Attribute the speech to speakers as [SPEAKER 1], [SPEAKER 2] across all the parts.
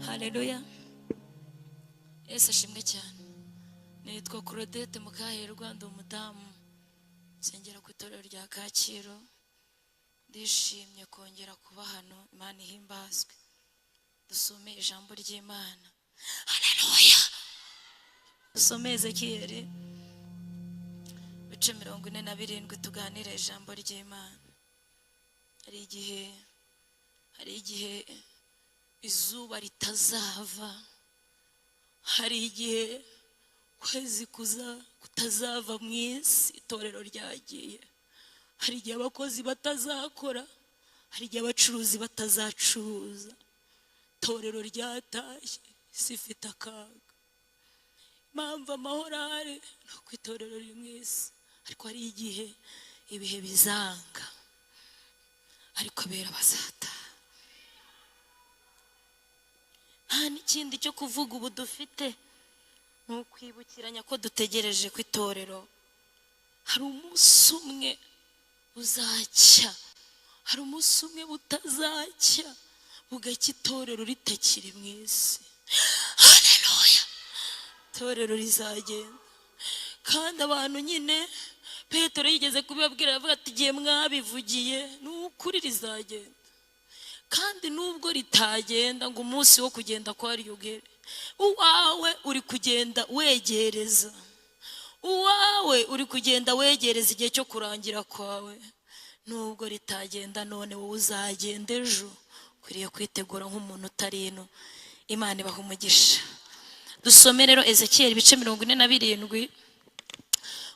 [SPEAKER 1] Haleluya. Yesu ashimwe cyane. Nitwa Claudette Mukaherwa, ndi umudamu nsengera ku itorero rya Kacyiru. Ndishimye kongera kuba hano. Imana ihimbazwe. Dusome ijambo ry'Imana. Haleluya. Dusome Ezekiyeli bice 47 tuganire ijambo ry'Imana. Hari igihe izuba ritazava, hari igihe kwezi kutazava mu isi, itorero ryagiye. Hari igihe abakozi batazakora, hari igihe abacuruzi batazacuruza, itorero ryatashye, isi ifite akaga. Impamvu amahoro ahari ni uko itorero riri mu isi, ariko hari igihe ibihe bizanga, ariko abera bazataha. Nta n'ikindi cyo kuvuga ubu dufite, ni ukwibukiranya ko dutegereje ku itorero. Hari umunsi umwe uzacya, hari umunsi umwe butazacya, bugacya itorero ritakiri mu isi. Haleluya. Itorero rizagenda, kandi abantu nyine Petero yigeze kubibabwira, avuga ati igihe mwabivugiye ni ukuri rizagenda. Kandi nubwo ritagenda ngo umunsi wo kugenda kwari ugere, uwawe uri kugenda wegereza, uwawe uri kugenda wegereza igihe cyo kurangira kwawe. Nubwo ritagenda none, wowe uzagenda ejo. Ukwiriye kwitegura nk'umuntu utari ino. Imana ibaha umugisha. Dusome rero Ezekiyeli bice 47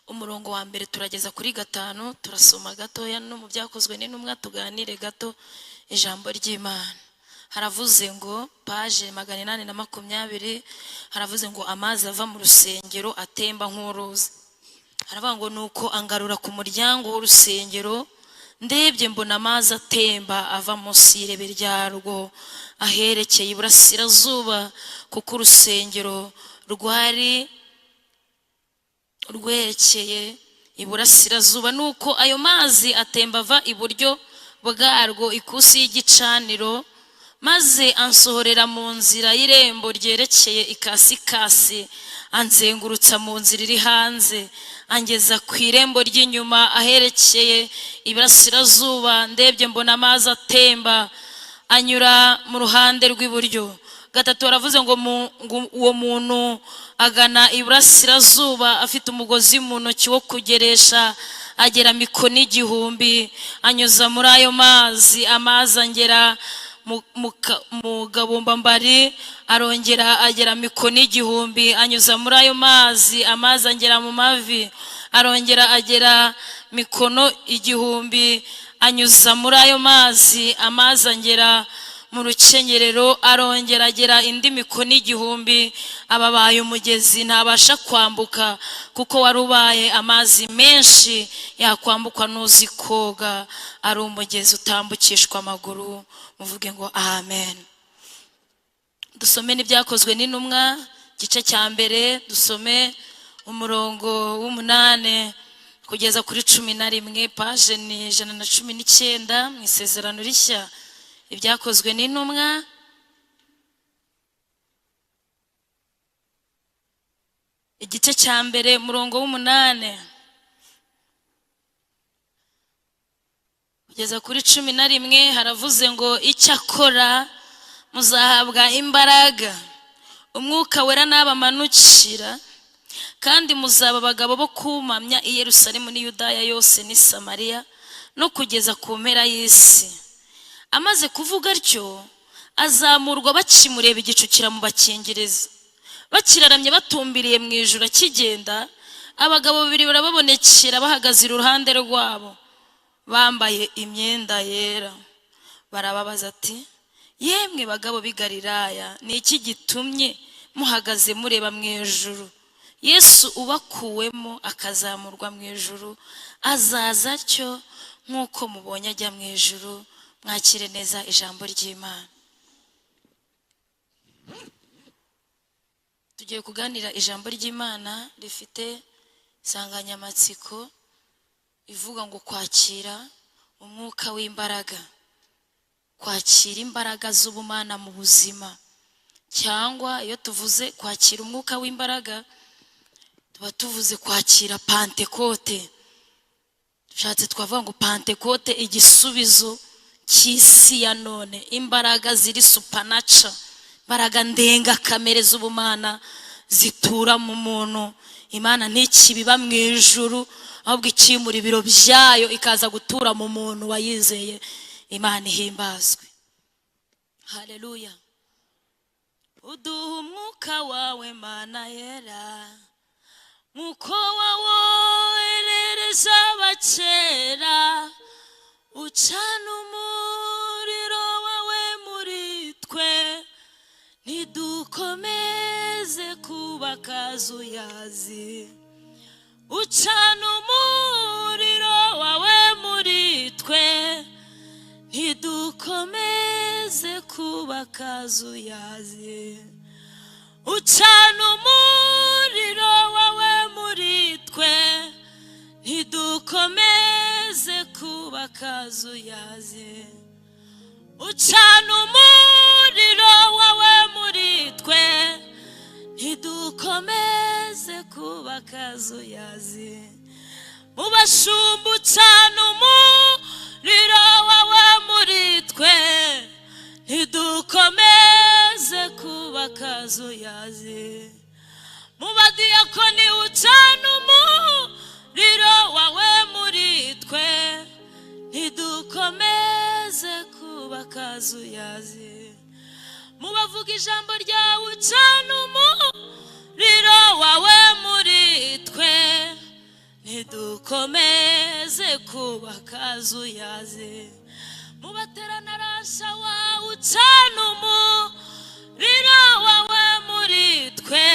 [SPEAKER 1] umurongo wa mbere turageza kuri 5. Turasoma gatoya no mu byakozwe n'intumwa, tuganire gato ijambo ry'Imana. Haravuze ngo page 820, haravuze ngo amazi ava mu rusengero atemba nk'uruzi. Haravuga ngo nuko angarura ku muryango w'urusengero, ndebye mbona amazi atemba ava munsi y'irebe ryarwo aherekeye iburasirazuba, kuko urusengero rwari rwerekeye iburasirazuba. Nuko ayo mazi atemba ava iburyo bwarwo ikusi y'igicaniro, maze ansohorera mu nzira y'irembo ryerekeye ikasikasi, anzengurutsa mu nzira iri hanze, angeza ku irembo ry'inyuma aherekeye iburasirazuba. Ndebye mbona amazi atemba anyura mu ruhande rw'iburyo. 3 aravuze ngo uwo muntu agana iburasirazuba afite umugozi mu ntoki wo kugeresha, agera mikono 1000, anyuza muri ayo mazi. Amazi angera mu gabumbambari, arongera agera mikono 1000, anyuza muri ayo mazi. Amazi angera mu mavi, arongera agera mikono 1000, anyuza muri ayo mazi. Amazi angera mu rukenyerero, arongera agera indi mikono 1000. Ababaye umugezi ntabasha kwambuka, kuko warubaye amazi menshi, yakwambukwa n'uzi koga. Ari umugezi utambukishwa amaguru. Muvuge ngo amen. Dusome n'ibyakozwe n'intumwa gice cya mbere, dusome umurongo w'8 kugeza kuri 11, page ni 119 mu isezerano rishya. Ibyakozwe n'intumwa igice cya mbere umurongo w'8 kugeza kuri 11. Haravuze ngo icyakora muzahabwa imbaraga umwuka wera nabamanukira, kandi muzaba abagabo bo kumamya i Yerusalemu n'i Yudaya yose n'i Samariya no kugeza ku mpera y'isi. Amaze kuvuga atyo, azamurwa bakimureba igicu kiramubakingiriza. Bakiraramye batumbiriye mu ijuru akigenda, abagabo 2 barababonekera bahagaze iruhande rwabo, bambaye imyenda yera. Barababaza ati, yemwe bagabo b'i Galilaya, ni iki gitumye muhagaze mureba mu ijuru? Yesu ubakuwemo akazamurwa mu ijuru, azaza atyo nk'uko mubonye ajya mu ijuru. Mwakire neza ijambo ry'Imana. Tugiye kuganira ijambo ry'Imana rifite insanganyamatsiko ivuga ngo kwakira umwuka w'imbaraga. kwakira imbaraga z'ubumana mu buzima. cyangwa iyo tuvuze kwakira umwuka w'imbaraga tuba tuvuze kwakira Pentekote. Dushatse twavuga ngo Pentekote igisubizo cy'isi ya none, imbaraga ziri supernatural, imbaraga ndenga kamere z'ubumana zitura mu muntu. Imana ntikibiba mu ijuru, ahubwo ikimura ibiro byayo ikaza gutura mu muntu wayizeye. Imana ihimbazwe. Haleluya. Uduha umwuka wawe Mana yera, nk'uko wawoherereje abakera, ucana umuriro wawe muri twe, ntidukomeze kuba akazuyazi. Ucana umuriro wawe muri twe, ntidukomeze kuba akazuyazi. Ucana umuriro wawe muri twe, ntidukomeze kuba akazuyazi. Ucana umuriro wawe muri twe, ntidukomeze kuba akazuyazi. Mu bashumba ucana umuriro wawe muri twe, ntidukomeze kuba akazuyazi. Mu badiyakoni ucana umuriro wawe muri twe, ntidukomeze kuba akazuyazi. Mu bavuga ijambo ryawe ucana umuriro wawe muri twe, ntidukomeze kuba akazuyazi. Mu baterana rasha wawe ucana umuriro wawe muri twe,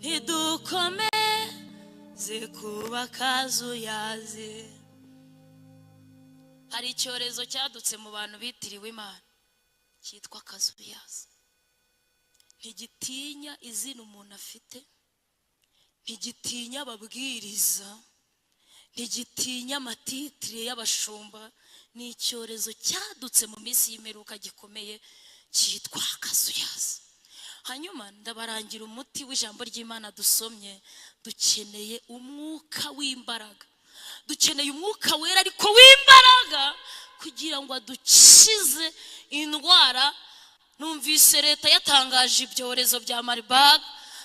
[SPEAKER 1] ntidukomeze kuba akazuyazi. Hari icyorezo cyadutse mu bantu bitiriwe Imana cyitwa akazuyazi. Ntigitinya izina umuntu afite, ntigitinya ababwiriza, ntigitinya amatitire y'abashumba. Ni icyorezo cyadutse mu minsi y'imperuka gikomeye cyitwa akazuyazi. Hanyuma ndabarangira umuti w'ijambo ry'Imana dusomye. Dukeneye umwuka w'imbaraga, dukeneye umwuka wera ariko w'imbaraga kugira ngo adukize indwara. Numvise leta yatangaje ibyorezo bya Marburg,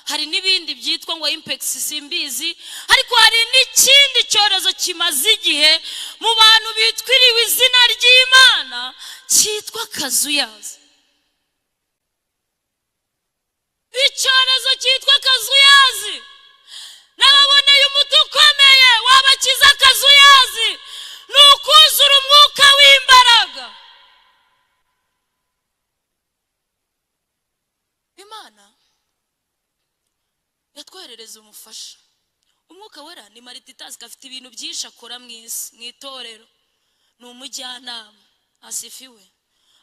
[SPEAKER 1] hari n'ibindi byitwa ngo impex simbizi, ariko hari n'ikindi cyorezo kimaze igihe mu bantu bitwiriwe izina ry'Imana cyitwa akazuyazi. Icyorezo cyitwa akazuyazi, nababoneye umuti ukomeye wabakiza akazuyazi, ni ukuzura umwuka w'imbaraga. Imana yatwoherereza umufasha. Umwuka wera ni multitask, afite ibintu byinshi akora mu isi, mu itorero. Ni umujyanama, asifiwe.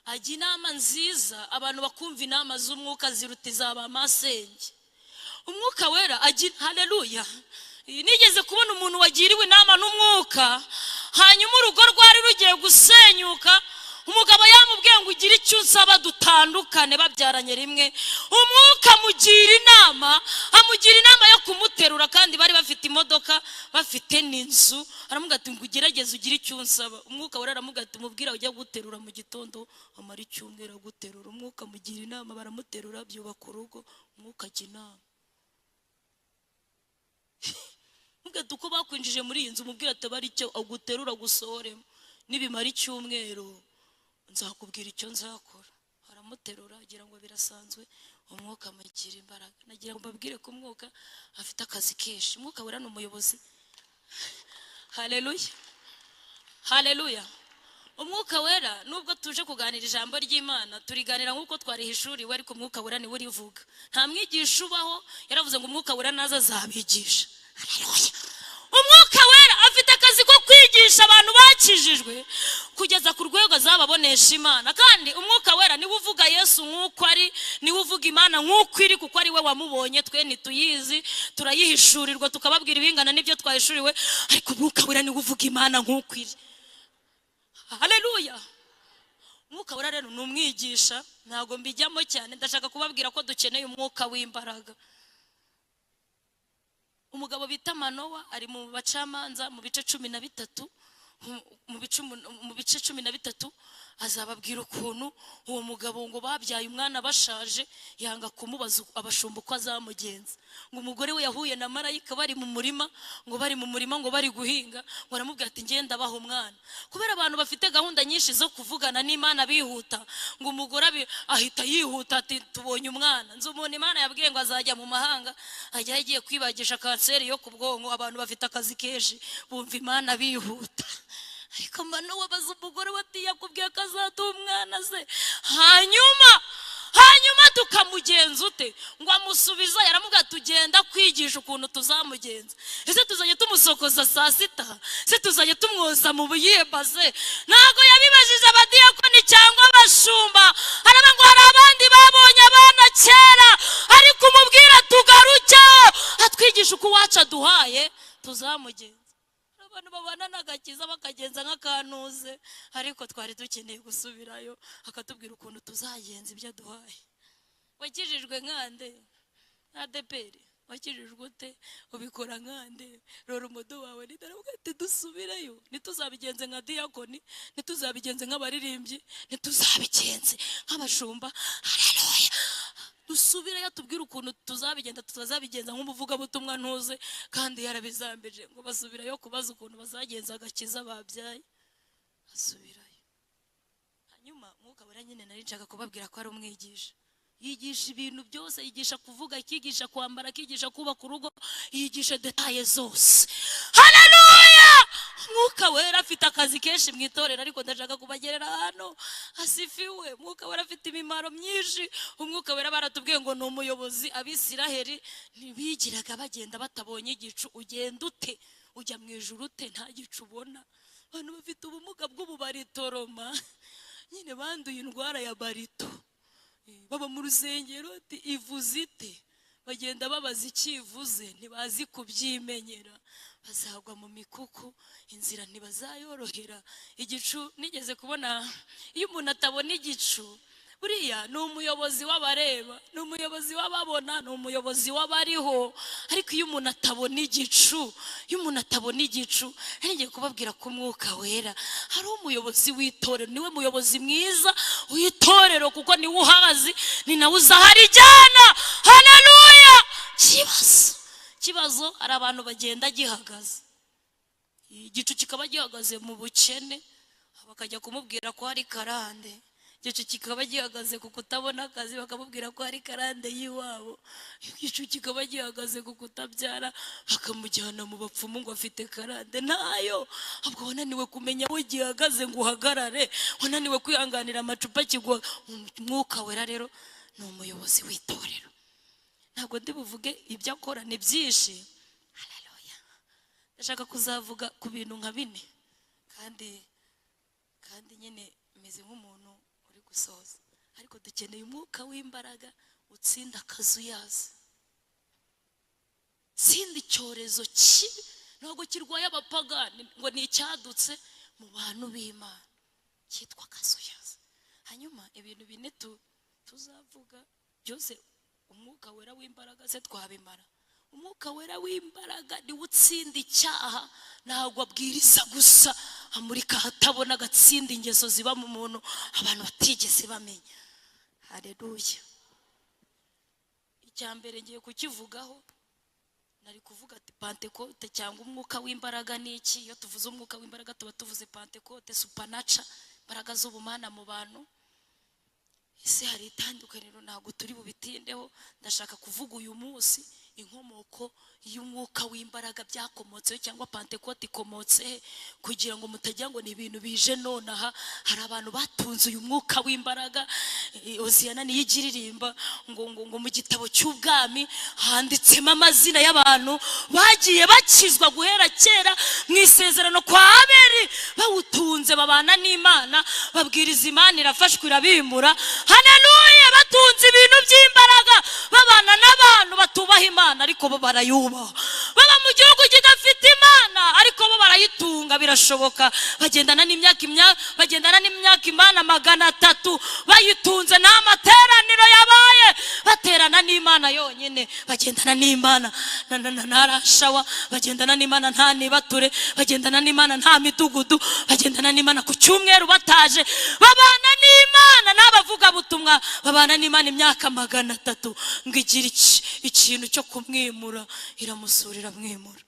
[SPEAKER 1] Ajya inama nziza, abantu bakumva inama z'umwuka ziruta iz'abamasenge. Umwuka wera ajya, haleluya. Nigeze kubona umuntu wagiriwe inama n'umwuka, hanyuma urugo rwari rugiye gusenyuka, umugabo yamubwiye ngo ugire icyo usaba dutandukane, babyaranye rimwe. Umwuka amugira inama yo kumuterura, kandi bari bafite imodoka, bafite n'inzu. Aramubwira ati ngo ugerageze ugire icyo unsaba. Umwuka wera aramubwira ati mubwira ujya guterura mu gitondo, amara icyumweru aguterura. Umwuka amugira inama, baramuterura, byubaka urugo. Umwuka ajya inama. Mubwira uko bakwinjije muri iyi nzu, mubwira ati bari icyo aguterura gusohoremo, nibimara icyumweru nzakubwira icyo nzakora. Aramuterura agira ngo birasanzwe. Umwuka amugira imbaraga. Nagira ngo mbabwire ko umwuka afite akazi kenshi. Umwuka wera ni umuyobozi. Haleluya, haleluya. Umwuka wera nubwo tuje kuganira ijambo ry'Imana, turiganira nk'uko twarihishuriwe, ariko umwuka wera ni we urivuga. Nta mwigisha ubaho yaravuze ngo umwuka wera naza azabigisha. Haleluya. Umwuka wera afite akazi ko kwigisha abantu bakijijwe kugeza ku rwego azababonesha Imana. Kandi umwuka wera niwe uvuga Yesu nk'uko ari, niwe uvuga Imana nk'uko iri, kuko ari we wamubonye. Twe ntituyizi, turayihishurirwa tukababwira ibingana n'ibyo twahishuriwe, ariko umwuka wera niwe uvuga Imana nk'uko iri. Haleluya. Umwuka wera rero ni umwigisha, ntabwo mbijyamo cyane, ndashaka kubabwira ko dukeneye umwuka w'imbaraga. Umugabo bita Manowa ari mu bacamanza mu bice 13, mu bice 13 azababwira ukuntu uwo mugabo ngo babyaye umwana bashaje, yanga kumubaza abashumba uko azamugenza. Ngo umugore we yahuye na marayika bari mu murima, ngo bari guhinga, ngo aramubwira ati ngenda abaha umwana. Kubera abantu bafite gahunda nyinshi zo kuvugana n'Imana bihuta, ngo umugore ahita yihuta ati tubonye umwana. Nzi umuntu Imana yabwiye ngo azajya mu mahanga, ajya yagiye kwibagisha kanseri yo ku bwonko. Abantu bafite akazi kenshi bumva Imana bihuta. Ariko Manowa baza umugore bati yakubwiye ko azatuha umwana se, hanyuma tukamugenza ute? Ngo amusubiza, yaramubwira tugenda kwigisha ukuntu tuzamugenza. Ese tuzanye tumusokoza saa sita? Se tuzanye tumwoza mu buyibaze? Ntago yabibajije abadiyakoni cyangwa abashumba. Haraba ngo hari abandi babonye abana kera, ariko umubwira tugaruke atwigisha uko wacu aduhaye tuzamugenza. Abantu babana n'agakiza bakagenza nk'akantuze, ariko twari dukeneye gusubirayo akatubwira ukuntu tuzagenza ibyo aduhaye. Wakijijwe nkande ADPR? Wakijijwe ute? Ubikora nkande? Rora umudu wawe nidaravuga ati dusubirayo, ntituzabigenze nka diyakoni, ntituzabigenze nk'abaririmbyi, ntituzabigenze nk'abashumba. Haleluya! Dusubirayo tubwire ukuntu tuzabigenza, tuzabigenza nk'umuvugabutumwa ntuze kandi yarabizambije. Ngo basubirayo kubaza ukuntu bazagenza agakiza babyaye, basubirayo. Hanyuma Mwuka Wera nyine nari nshaka kubabwira ko ari umwigisha. Yigisha ibintu byose, yigisha kuvuga, yigisha kwambara, yigisha kubaka urugo, yigisha detaye zose. Haleluya! Mwuka Wera afite akazi kenshi mu itorero, ariko ndashaka kubagerera hano asifiwe. Mwuka Wera afite imimaro myinshi. Umwuka Wera baratubwiye ngo ni umuyobozi. Abisiraheli ntibigiraga bagenda batabonye igicu. Ugenda ute? Ujya mu ijuru ute nta gicu ubona? Abantu bafite ubumuga bw'ububaritoroma nyine banduye indwara ya barito, baba mu rusengero ati ivuze ite? Bagenda babaza ikivuze, ntibazi kubyimenyera, bazagwa mu mikuku, inzira ntibazayorohera. Igicu nigeze kubona, iyo umuntu atabona igicu buriya ni umuyobozi w'abareba, ni umuyobozi w'ababona, ni umuyobozi w'abariho. Ariko iyo umuntu atabona igicu, ngiye kubabwira ko Umwuka Wera hari umuyobozi w'itorero, niwe muyobozi mwiza w'itorero, kuko niwe uhazi, ni nawe uzaharijyana. Haleluya! Kibazo hari abantu bagenda gihagaze, igicu kikaba gihagaze mu bukene, bakajya kumubwira ko hari karande. Igicu kikaba gihagaze ku kutabona akazi, bakamubwira ko hari karande y'iwabo. Igicu kikaba gihagaze ku kutabyara, bakamujyana mu bapfumu ngo afite karande ntayo. Ahubwo wananiwe kumenya aho gihagaze ngo uhagarare, wananiwe kwihanganira amacupa kigwa. Umwuka Wera rero ni umuyobozi w'itorero. Ntabwo ndi buvuge ibyo akora, ni byinshi. Haleluya! Ndashaka kuzavuga ku bintu nka 4, kandi nyine meze nk'umuntu uri gusoza. Ariko dukeneye umwuka w'imbaraga utsinda akazuyazi, tsinda icyorezo kibi. Ntabwo kirwaye abapagani, ngo ni icyadutse mu bantu b'Imana, cyitwa akazuyazi. Hanyuma ibintu 4 tuzavuga byose, Umwuka Wera w'imbaraga se twabimara. Umwuka Wera w'imbaraga ni utsinda icyaha, ntabwo abwiriza gusa amurika hatabona, agatsinda ingeso ziba mu muntu abantu batigeze bamenya. Haleluya! Icyambere ngiye kukivugaho, nari kuvuga ati Pentecote cyangwa umwuka w'imbaraga ni iki? Iyo tuvuze umwuka w'imbaraga tuba tuvuze Pentecote, supernatural, imbaraga z'ubumana mu bantu. Ese hari itandukaniro? Ntabwo turi bubitindeho. Ndashaka kuvuga uyu munsi inkomoko y'umwuka w'imbaraga, byakomotseho cyangwa Pentecote ikomotse, kugira ngo mutagira ngo ni ibintu bije nonaha. Hari abantu batunze uyu mwuka w'imbaraga. Oziyana niyigiririmba ngo mu gitabo cy'ubwami handitsemo amazina y'abantu bagiye bakizwa guhera kera mu isezerano kwa Abeli, bawutunze babana n'Imana, babwiriza Imana irafashwe irabimura. Haleluya! Batunze ibintu by'imbaraga, babana n'abantu batubaha Imana ariko bo barayubaha. Baba mu gihugu kidafite Imana ariko bo barayitunga, bigashoboka. Bagendana n'imyaka Imana 300 bayitunze, nta materaniro yabaye, baterana n'Imana yonyine. Bagendana n'Imana ntarashawa, bagendana n'Imana nta nibature, bagendana n'Imana nta midugudu, bagendana n'Imana ku cyumweru bataje. Babana n'Imana n'abavuga butumwa, babana n'Imana imyaka 300 ngo igira ikintu cyo kumwimura, iramusurira mwimura.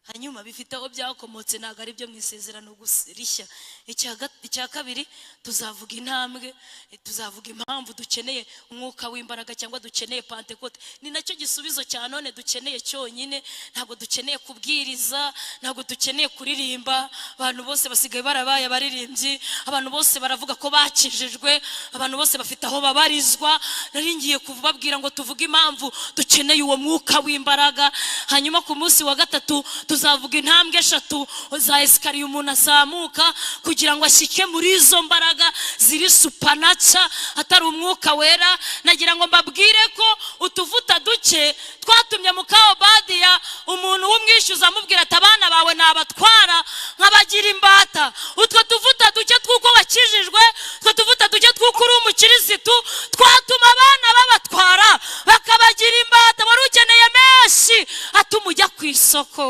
[SPEAKER 1] Hanyuma bifite aho byakomotse, ntago ari byo mu isezerano rishya. Icya kabiri, tuzavuga intambwe, tuzavuga impamvu dukeneye umwuka w'imbaraga cyangwa dukeneye Pentecote. Ni nacyo gisubizo cya none dukeneye cyonyine. Ntabwo dukeneye kubwiriza, ntabwo dukeneye kuririmba. Abantu bose basigaye barabaye abaririmbyi, abantu bose baravuga ko bakijijwe, abantu bose bafite aho babarizwa. Nari ngiye kubabwira ngo tuvuge impamvu dukeneye uwo mwuka w'imbaraga. Hanyuma ku munsi wa gatatu tuzavuga intambwe 3 za esikariye umuntu azamuka kugira ngo ashyike muri izo mbaraga ziri supernatural, atari umwuka wera. Nagira ngo mbabwire ko utuvuta duke twatumye mu Kaobadiya umuntu w'umwishyuza amubwira ati abana bawe nabatwara nk'abagira imbata. Utwo tuvuta duke twuko wakijijwe, utwo tuvuta duke twuko uri umukirisitu, twatuma abana babatwara bakabagira imbata. Wari ukeneye menshi atuma ujya ku isoko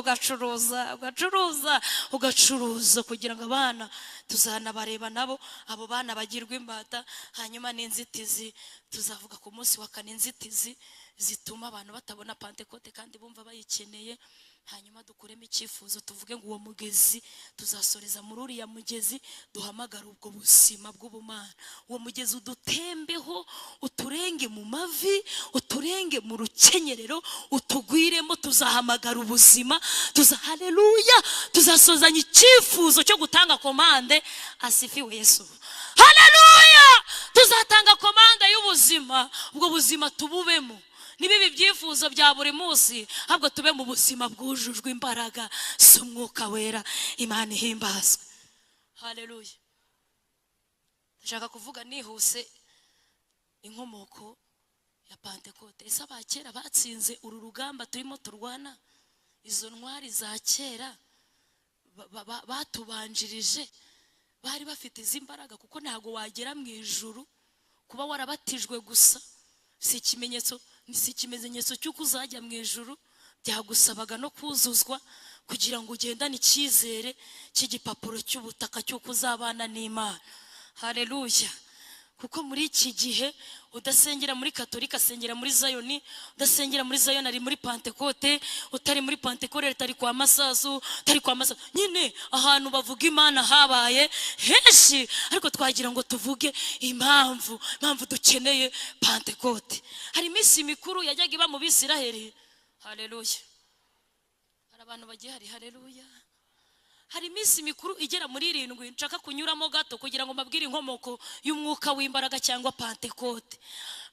[SPEAKER 1] ugacuruza kugira ngo abana tuzanabareba nabo, abo bana bagirwa imbata. Hanyuma n'inzitizi, tuzavuga ku munsi wa 4 inzitizi zituma abantu batabona Pentecote kandi bumva bayikeneye. Hanyuma dukuremo icyifuzo, tuvuge ngo uwo mugezi tuzasoreza muri uriya mugezi, duhamagara ubwo buzima bw'ubumana. Uwo mugezi udutembeho, uturenge mu mavi, uturenge mu rukenyerero, utugwiremo. Tuzahamagara ubuzima, haleluya, tuzasozanya icyifuzo cyo gutanga komande. Asifiwe Yesu, haleluya. Tuzatanga komande y'ubuzima, ubwo buzima tububemo. Nibibi byifuzo bya buri munsi, ahubwo tube mu buzima bwujujwe imbaraga z'umwuka wera. Imana ihimbazwe, haleluya. Ndashaka kuvuga nihuse inkomoko ya Pentecote. Ese abakera batsinze uru rugamba turimo turwana? Izo ntwari za kera batubanjirije bari bafite izi mbaraga? Kuko ntago wagera mu ijuru kuba warabatijwe gusa. Si ikimenyetso cy'uko uzajya mu ijuru, byagusabaga no kuzuzwa kugira ngo ugendane icyizere cy'igipapuro cy'ubutaka cy'uko uzabana n'Imana. Haleluya. Kuko muri iki gihe udasengera muri Katolika, asengera muri Zayoni. Udasengera muri Zayoni ari muri Pentecote. Utari muri Pentecote utari kwa Masasu, nyine ahantu bavuga Imana habaye henshi. Ariko twagira ngo tuvuge impamvu dukeneye Pentecote. Hari iminsi mikuru yajyaga iba mu Bisiraheli. Haleluya. Hari abantu bagiye hari, haleluya. Hari iminsi mikuru igera muri 7 nshaka kunyuramo gato kugira ngo mbabwire inkomoko y'umwuka w'imbaraga cyangwa Pentecote.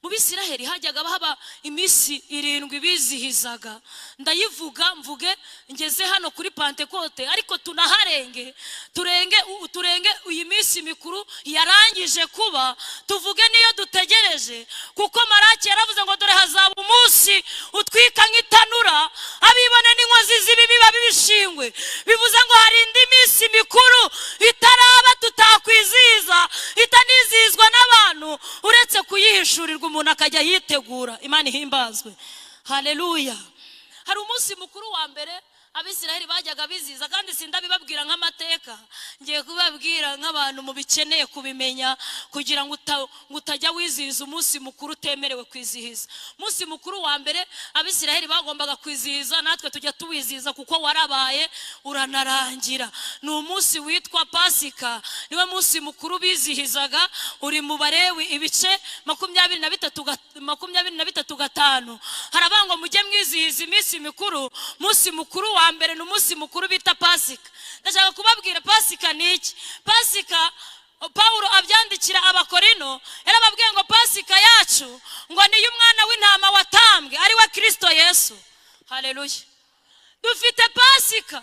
[SPEAKER 1] Mu Bisiraheli hajyaga haba iminsi 7 bizihizaga. Ndayivuga mvuge ngeze hano kuri Pentecote, ariko tunaharenge turenge uyu minsi mikuru yarangije kuba, tuvuge niyo dutegereje. Kuko Maraki yaravuze ngo dore hazaba umunsi utwika nk'itanura, abibone n'inkozi z'ibibi babishingwe. Bivuze ngo hari indi minsi mikuru itaraba tutakwizihiza, itanizihizwa n'abantu uretse kuyihishurirwa umuntu akajya yitegura. Imana ihimbazwe, haleluya. Hari umunsi mukuru wa mbere Abisiraheli bajyaga bizihiza, kandi sindabibabwira nk'amateka, ngiye kubabwira nk'abantu mubikeneye kubimenya kugira ngo utajya wizihiza umunsi mukuru utemerewe kwizihiza. Umunsi mukuru wa mbere Abisiraheli bagombaga kwizihiza, natwe tujya tuwizihiza kuko warabaye uranarangira. Ni umunsi witwa Pasika, niwe munsi mukuru bizihizaga. Uri mu Balewi ibice 23:5. Harabango mujye mwizihiza iminsi mikuru. Munsi mukuru wa mbere n'umunsi mukuru bita Pasika. Ndashaka kubabwira Pasika ni iki. Pasika Paulo abyandikira Abakorino, yarababwiye ngo Pasika yacu ngo ni y'umwana w'intama watambwe, ari we Kristo Yesu. Haleluya. Dufite Pasika.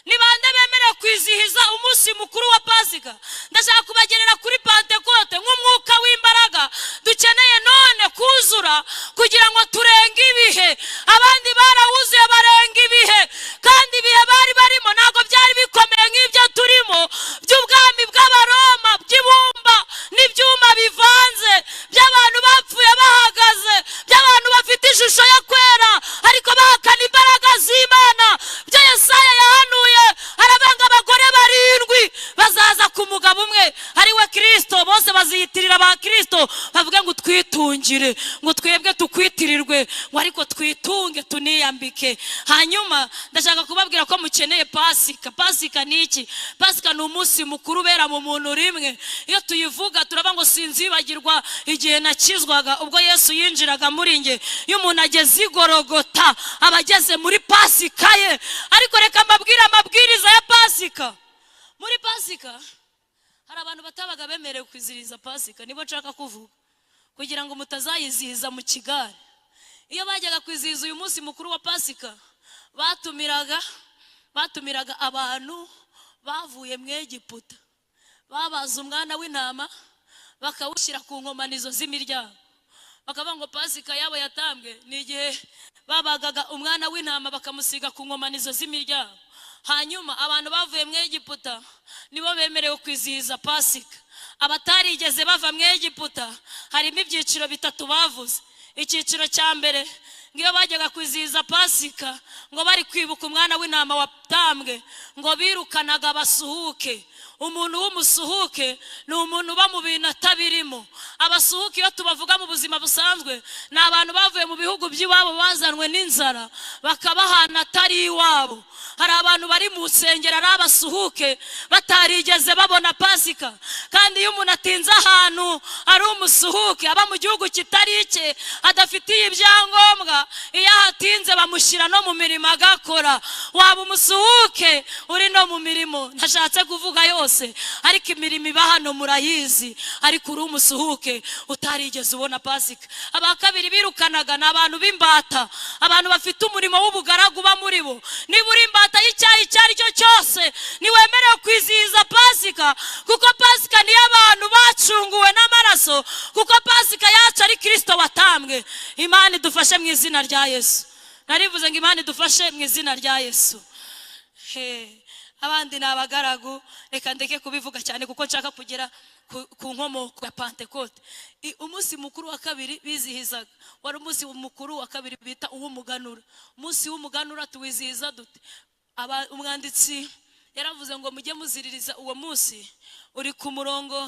[SPEAKER 1] Ni bande bemerewe kwizihiza umunsi mukuru wa Pasika? Ndashaka kubagerera kuri Pentecote nk'umwuka w'imbaraga dukeneye none kuzura kugira ngo turenge ibihe. Abandi barawuzuye barenga ibihe, kandi ibihe bari barimo ntago byari bikomeye ngo twitungire, ngo twebwe tukwitirirwe, ngo ariko twitunge tuniyambike. Hanyuma ndashaka kubabwira ko mukeneye Pasika. Pasika ni iki? Pasika ni umunsi mukuru ubera mu muntu rimwe. Iyo tuyivuga turaba ngo sinzibagirwa igihe nakizwaga ubwo Yesu yinjiraga muri nge. Iyo umuntu ageze igorogota aba ageze muri Pasika ye. Ariko reka mbabwire amabwiriza ya Pasika. Muri Pasika hari abantu batabaga bemerewe kwiziriza Pasika, nibo nshaka kuvuga, kugira ngo mutazayizihiza mu kigare. Iyo bajyaga kwizihiza uyu munsi mukuru wa Pasika, batumiraga abantu bavuye mu Egiputa, babaza umwana w'intama bakawushyira ku nkomanizo z'imiryango, bakavuga ngo Pasika yabo yatambwe ni igihe babagaga umwana w'intama bakamusiga ku nkomanizo z'imiryango. Hanyuma abantu bavuye mu Egiputa nibo bemerewe kwizihiza Pasika. Abatarigeze bava mu Egiputa harimo ibyiciro bitatu bavuze. Icyiciro cya mbere, ngiyo bajyaga kwizihiza Pasika ngo bari kwibuka umwana w'intama watambwe, ngo birukanaga abasuhuke. Umuntu w'umusuhuke ni umuntu uba mu bintu atabirimo. Abasuhuke iyo tubavuga mu buzima busanzwe ni abantu bavuye mu bihugu by'iwabo bazanwe n'inzara bakabahana atari iwabo. Hari abantu bari mu nsengero ari abasuhuke batarigeze babona Pasika. Kandi iyo umuntu atinze ahantu ari umusuhuke aba mu gihugu kitari icye adafitiye ibyangombwa, iyo ahatinze bamushyira no mu mirimo agakora. Waba umusuhuke uri no mu mirimo ntashatse kuvuga yose, ariko imirimo iba hano murayizi, ariko uri umusuhuke utarigeze ubona Pasika. Aba kabiri birukanaga ni abantu b'imbata, abantu bafite umurimo w'ubugaragu ba muri bo. Niba uri imbata y'icyaha icyo ari cyo cyose ntiwemerewe kwizihiza Pasika, kuko Pasika niyo abantu bacunguwe n'amaraso, kuko Pasika yacu ari Kristo watambwe. Imana idufashe mu izina rya Yesu. Narivuze ngo Imana idufashe mu izina rya Yesu. Abandi ni abagaragu, reka ndeke kubivuga cyane kuko nshaka kugera ku nkomoko ya Pentecote. Umunsi mukuru wa kabiri bizihizaga wari umunsi mukuru wa kabiri bita uw'umuganura. Umunsi w'umuganura tuwizihiza dute? Umwanditsi yaravuze ngo mujye muziririza uwo munsi uri ku murongo.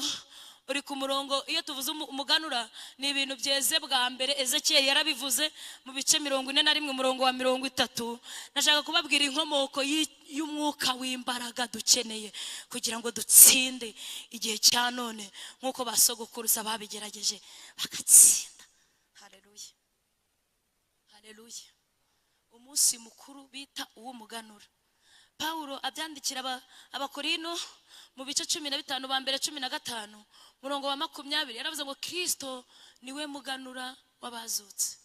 [SPEAKER 1] Iyo tuvuze umuganura ni ibintu byeze bwa mbere. Ezekiel yarabivuze mu bice 41 umurongo wa 30. Nashaka kubabwira inkomoko y'umwuka w'imbaraga dukeneye kugira ngo dutsinde igihe cya none nk'uko basogokuruza babigerageje bagatsinda. Haleluya, haleluya. Umunsi mukuru bita uw'umuganura. Paulo abyandikira abakorino mu bice 15 ba mbere 15 murongo wa 20 yaravuze ngo Kristo niwe muganura wabazutse.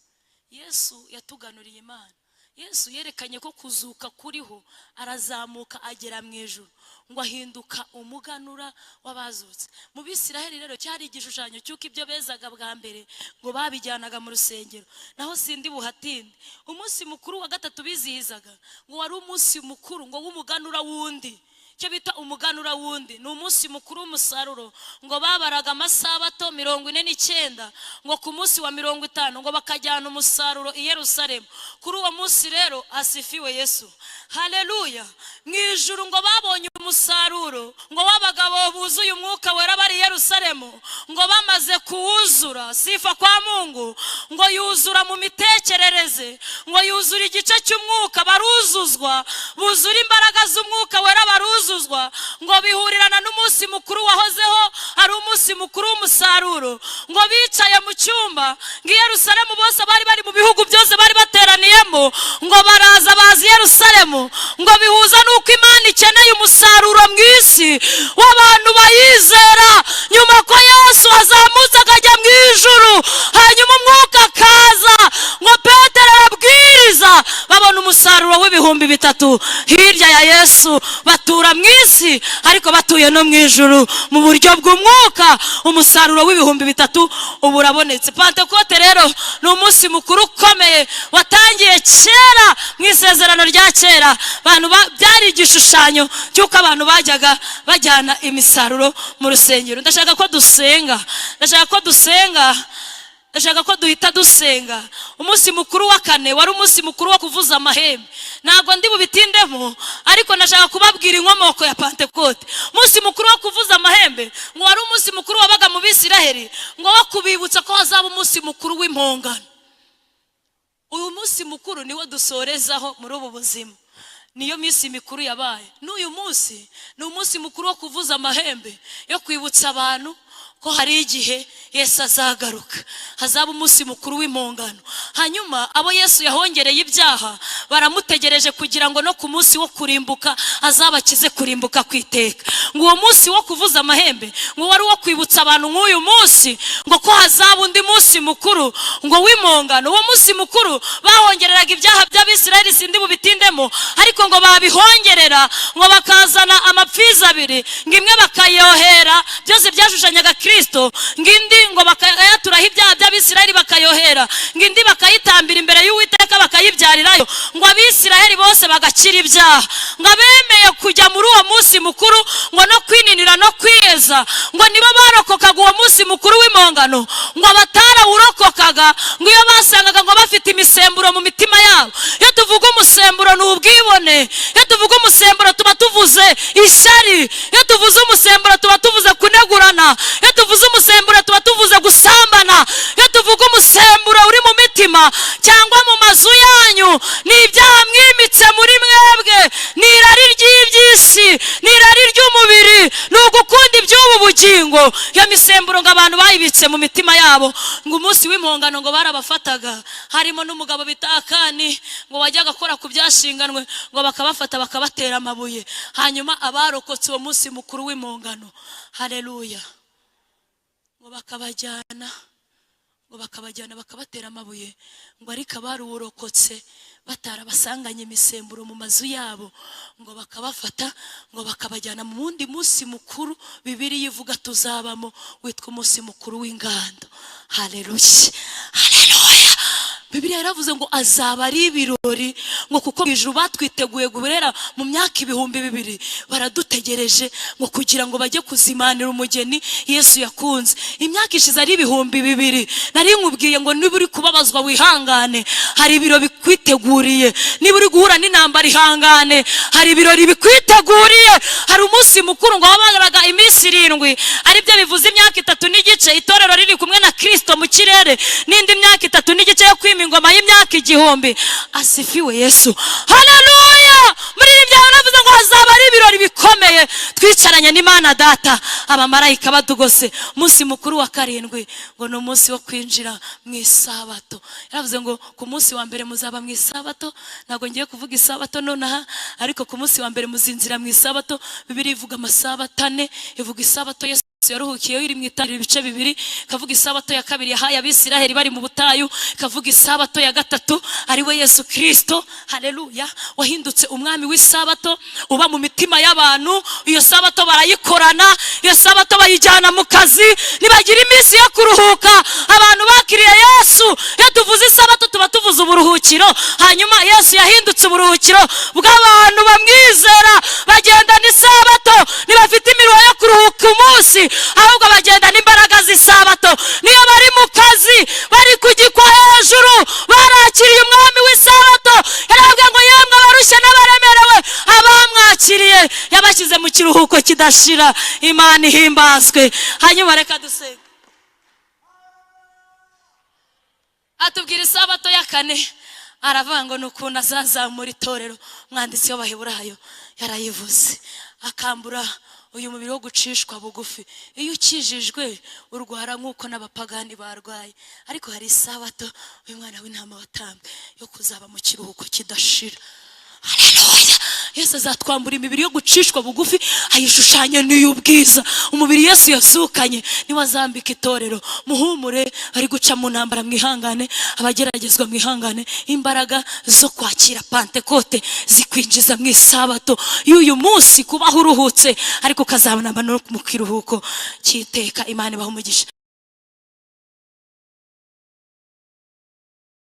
[SPEAKER 1] Yesu yatuganuriye Imana. Yesu yerekanye ko kuzuka kuriho, arazamuka agera mu ijuru ngo ahinduka umuganura wabazutse. Mu Bisiraheli rero cyari igishushanyo cyuko ibyo bezaga bwa mbere ngo babijyanaga mu rusengero. Naho sindi buhatinde. Umunsi mukuru wa gatatu bizihizaga ngo wari umunsi mukuru ngo w'umuganura wundi. Cyo bita umuganura wundi ni umunsi mukuru w'umusaruro, ngo babaraga amasabato 49 ngo ku munsi wa 50 ngo bakajyana umusaruro i Yerusalemu. Kuri uwo munsi rero asifiwe Yesu. Haleluya. Mu ijuru ngo babonye umusaruro ngo w'abagabo buzuye umwuka wera bari Yerusalemu, ngo bamaze kuwuzura, sifa kwa Mungu, ngo yuzura mu mitekerereze, ngo yuzura igice cy'umwuka baruzuzwa, buzura imbaraga z'umwuka wera baruzuzwa, ngo bihurirana n'umunsi mukuru wahozeho ari umunsi mukuru w'umusaruro. Ngo bicaye mu cyumba ngo Yerusalemu bose bari mu bihugu byose bari bateraniyemo, ngo baraza bazi Yerusalemu, ngo bihuza nuko Imana ikeneye umusaruro mwisi w'abantu bayizera. Nyuma ko Yesu azamutse akajya mu ijuru, hanyuma umwuka akaza, ngo Petero arabwiriza, babona umusaruro w'ibihumbi 3 hirya ya Yesu, batura mwisi ariko batuye no mu ijuru mu buryo bw'umwuka. Umusaruro w'ibihumbi 3 ubu urabonetse. Pentecote rero ni umunsi mukuru ukomeye watangiye kera mu isezerano rya kera. Abantu byari igishushanyo cyuko abantu bajyaga bajyana imisaruro mu rusengero. Ndashaka ko dusenga ndashaka ko duhita dusenga. Umunsi mukuru wa kane wari umunsi mukuru wo kuvuza amahembe. Ntabwo ndi bubitindemo, ariko ndashaka kubabwira inkomoko ya Pentekote. Umunsi mukuru wo kuvuza amahembe ngo wari umunsi mukuru wabaga mu Bisiraheli, ngo wo kubibutsa ko hazaba umunsi mukuru w'impongano. Uyu munsi mukuru niwo dusorezaho muri ubu buzima. Niyo minsi mikuru yabaye. N'uyu munsi ni umunsi mukuru wo kuvuza amahembe, yo kwibutsa abantu ko hari igihe Yesu azagaruka, hazaba umunsi mukuru w'impongano. Hanyuma abo Yesu yahongereye ibyaha baramutegereje kugira ngo no ku munsi wo kurimbuka azabakize kurimbuka kwiteka. Ngo uwo munsi wo kuvuza amahembe ngo wari wo kwibutsa abantu nk'uyu munsi ngo ko hazaba undi munsi mukuru ngo w'impongano. Uwo munsi mukuru bahongereraga ibyaha by'Abisirayeli, sindi bubitindemo, ariko ngo babihongerera ngo bakazana amapfizi abiri, ngo imwe bakayohera, byose byashushanyaga Kristo, ngindi ngo bakayaturaho ibyaha by'Abisirayeli bakayohera, ngindi bakayitambira imbere y'Uwiteka bakayibyarirayo, ngo Abisirayeli bose bagakira ibyaha. Ngo abemeye kujya muri uwo munsi mukuru ngo no kwininira no kwiyeza, ngo nibo barokokaga uwo munsi mukuru w'impongano. Ngo abatarawurokokaga ngo iyo basangaga ngo bafite imisemburo mu mitima yabo. Iyo tuvuga umusemburo ni ubwibone, iyo tuvuga umusemburo tuba tuvuze ishyari, iyo tuvuze umusemburo tuba tuvuze kunegurana, iyo tuvuze umusemburo tuba tuvuze gusambana, iyo tuvuga umusemburo uri mu mitima cyangwa mu mazu yanyu, ni ibyaha mwimitse muri mwebwe, ni irari ry'iby'isi, ni irari ry'umubiri, ni ugukunda iby'ubu bugingo. Iyo misemburo ngo abantu bayibitse mu mitima yabo, ngo umunsi w'impongano ngo barabafataga. Harimo n'umugabo bita Akani ngo wajyaga akora ku byashinganwe, ngo bakabafata bakabatera amabuye. Hanyuma abarokotse uwo munsi mukuru w'impongano, haleluya, ngo bakabajyana bakabatera amabuye, ngo ariko abaruwurokotse batarabasanganye imisemburo mu mazu yabo, ngo bakabafata ngo bakabajyana mu wundi munsi mukuru Bibiliya ivuga tuzabamo, witwa umunsi mukuru w'ingando. Haleluya, haleluya. Bibiliya yaravuze ngo azaba ari ibirori, ngo kuko ijuru batwiteguye guhera mu myaka 2000 baradutegereje ngo kugira ngo bajye kuzimanira umugeni Yesu yakunze. Imyaka ishize ari 2000. Nari nkubwiye ngo niba uri kubabazwa wihangane, hari ibiro bikwiteguriye. Niba uri guhura n'intambara ihangane, hari ibirori bikwiteguriye. Hari umunsi mukuru ngo wabaraga iminsi 7, ari byo bivuze imyaka 3 n'igice itorero riri kumwe na Kristo mu kirere, n'indi myaka 3 n'igice yo kwima ingoma y'imyaka 1000. Asifiwe Yesu, haleluya. Muri ibyo navuze ngo hazaba ari ibirori bikomeye, twicaranye n'Imana Data, abamarayika badugose. Umunsi mukuru wa 7 ngo ni umunsi wo kwinjira mu isabato. Yaravuze ngo ku munsi wa mbere muzaba mu isabato. Ntabwo ngiye kuvuga isabato nonaha, ariko ku munsi wa mbere muzinjira mu isabato. Bibiliya ivuga amasabato 4, ivuga isabato Yesu yaruhukiye iri mu itangira ibice 2, kavuga isabato ya 2 yahaye Abisiraheli bari mu butayu, kavuga isabato ya 3 ari we Yesu Kristo, haleluya, wahindutse umwami w'isabato uba mu mitima y'abantu. Iyo sabato barayikorana, iyo sabato bayijyana mu kazi, nibagira iminsi yo kuruhuka. Abantu bakiriye Yesu, iyo tuvuze isabato tuba tuvuze uburuhukiro. Hanyuma Yesu yahindutse uburuhukiro bw'abantu bamwizera, bagenda n'isabato, ntibafite imiruho yo kuruhuka umunsi, ahubwo bagenda n'imbaraga z'isabato. Niyo bari mu kazi bari kugikwa hejuru, barakiriye umwami w'isabato. Yarabwiye ngo yemwe abarushye n'abaremerewe, abamwakiriye yabashyize mu kiruhuko kidashira. Imana ihimbazwe. Hanyuma reka dusenge. Atubwira isabato ya 4, aravuga ngo nukuntu azazamura itorero. Umwanditsi w'Abaheburayo yarayivuze, akambura uyu mubiri wo gucishwa bugufi. Iyo ukijijwe urwara nk'uko n'abapagani barwaye, ariko hari isabato uyu mwana w'intama watambwe yo kuzaba mu kiruhuko kidashira. Haleluya. Yesu azatwambura imibiri yo gucishwa bugufi, ayishushanye n'iy'ubwiza. Umubiri Yesu yazukanye niwe azambika itorero. Muhumure, ari guca mu ntambara mwihangane, abageragezwa mwihangane. Imbaraga zo kwakira Pentekote zikwinjiza mu isabato y'uyu munsi, kubaho uruhutse ariko ukazabona no mu kiruhuko cy'iteka. Imana ibahe umugisha.